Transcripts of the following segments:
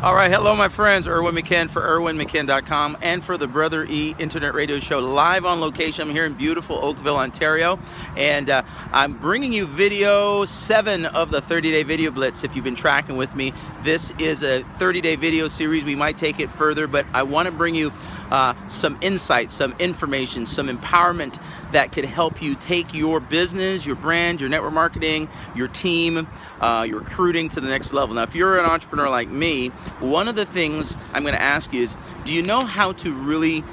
All right, hello my friends, Erwin McKen for ErwinMcKen.com and for the BroE Internet Radio Show live on location. I'm here in beautiful Oakville, Ontario, and I'm bringing you video 7 of the 30-day video blitz. If you've been tracking with me, this is a 30-day video series. We might take it further, but I want to bring you some insights, some information, some empowerment that could help you take your business, your brand, your network marketing, your team, your recruiting to the next level. Now, if you're an entrepreneur like me, one of the things I'm going to ask you is, do you know how to really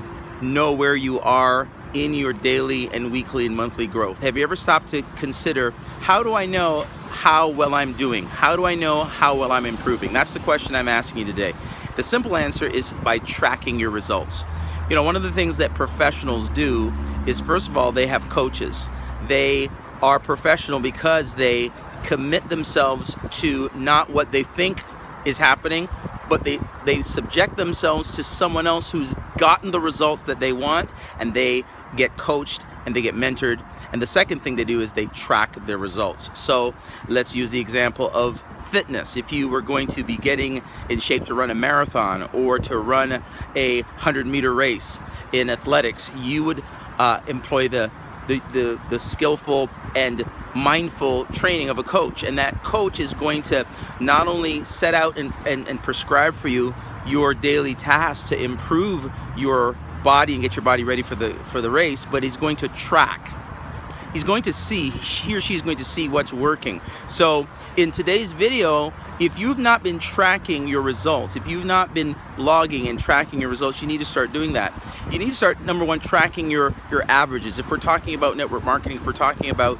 know where you are in your daily and weekly and monthly growth? Have you ever stopped to consider, how do I know how well I'm doing? How do I know how well I'm improving? That's the question I'm asking you today. The simple answer is by tracking your results. You know, one of the things that professionals do is, first of all, they have coaches. They are professional because they commit themselves to not what they think is happening, but they subject themselves to someone else who's gotten the results that they want, and they get coached and they get mentored. And the second thing they do is they track their results. So let's use the example of fitness. If you were going to be getting in shape to run a marathon or to run a 100-meter race in athletics, you would employ the skillful and mindful training of a coach, and that coach is going to not only set out and prescribe for you your daily tasks to improve your body and get your body ready for the race, but he's going to track. He's going to see, he or she is going to see what's working. So in today's video, if you've not been tracking your results, if you've not been logging and tracking your results, you need to start doing that. You need to start, number one, tracking your averages. If we're talking about network marketing, if we're talking about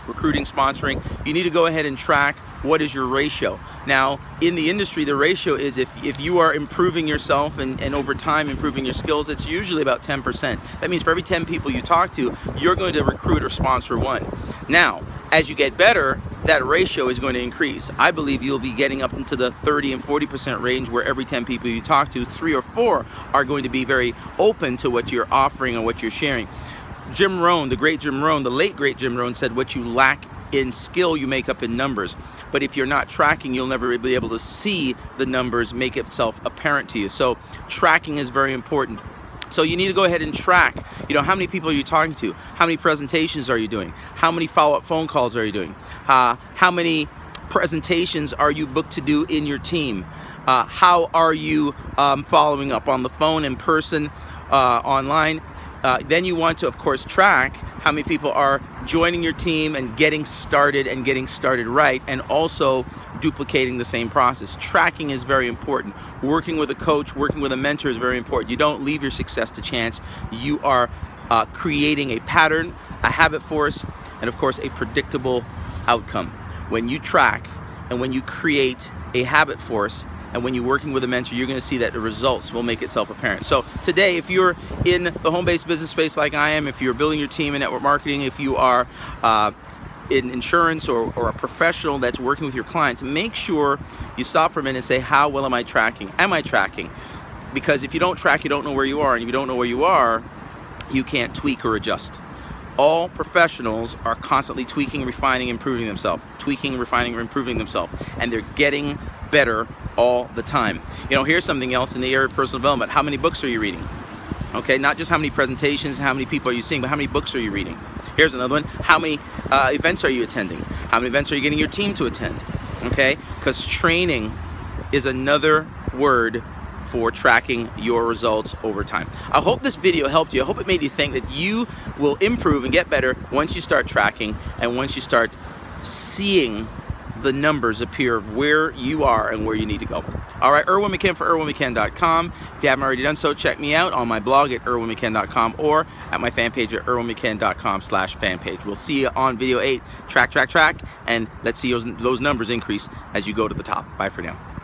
recruiting, sponsoring, you need to go ahead and track what is your ratio. Now, in the industry, the ratio is if you are improving yourself and over time improving your skills, it's usually about 10%. That means for every 10 people you talk to, you're going to recruit or sponsor one. Now, as you get better, that ratio is going to increase. I believe you'll be getting up into the 30 and 40% range, where every 10 people you talk to, 3 or 4 are going to be very open to what you're offering and what you're sharing. Jim Rohn, the great Jim Rohn, the late great Jim Rohn, said, what you lack in skill, you make up in numbers. But if you're not tracking, you'll never be able to see the numbers make itself apparent to you. So tracking is very important. So you need to go ahead and track, you know, how many people are you talking to? How many presentations are you doing? How many follow-up phone calls are you doing? How many presentations are you booked to do in your team? How are you following up on the phone, in person, online? Then you want to, of course, track how many people are joining your team and getting started right, and also duplicating the same process. Tracking is very important. Working with a coach, working with a mentor is very important. You don't leave your success to chance. You are creating a pattern, a habit force, and of course a predictable outcome. When you track and when you create a habit force, and when you're working with a mentor, you're going to see that the results will make itself apparent. So today, if you're in the home-based business space like I am, if you're building your team in network marketing, if you are in insurance or a professional that's working with your clients, make sure you stop for a minute and say, how well am I tracking? Am I tracking? Because if you don't track, you don't know where you are. And if you don't know where you are, you can't tweak or adjust. All professionals are constantly tweaking, refining, improving themselves. Tweaking, refining, or improving themselves. And they're getting better all the time. You know, here's something else in the area of personal development. How many books are you reading? Okay, not just how many presentations, how many people are you seeing, but how many books are you reading? Here's another one. How many events are you attending? How many events are you getting your team to attend? Okay, because training is another word for tracking your results over time. I hope this video helped you. I hope it made you think that you will improve and get better once you start tracking and once you start seeing the numbers appear of where you are and where you need to go. All right, Erwin McKen for ErwinMcKen.com. If you haven't already done so, check me out on my blog at ErwinMcKen.com or at my fan page at ErwinMcKen.com/fan page. We'll see you on video 8. Track, and let's see those numbers increase as you go to the top. Bye for now.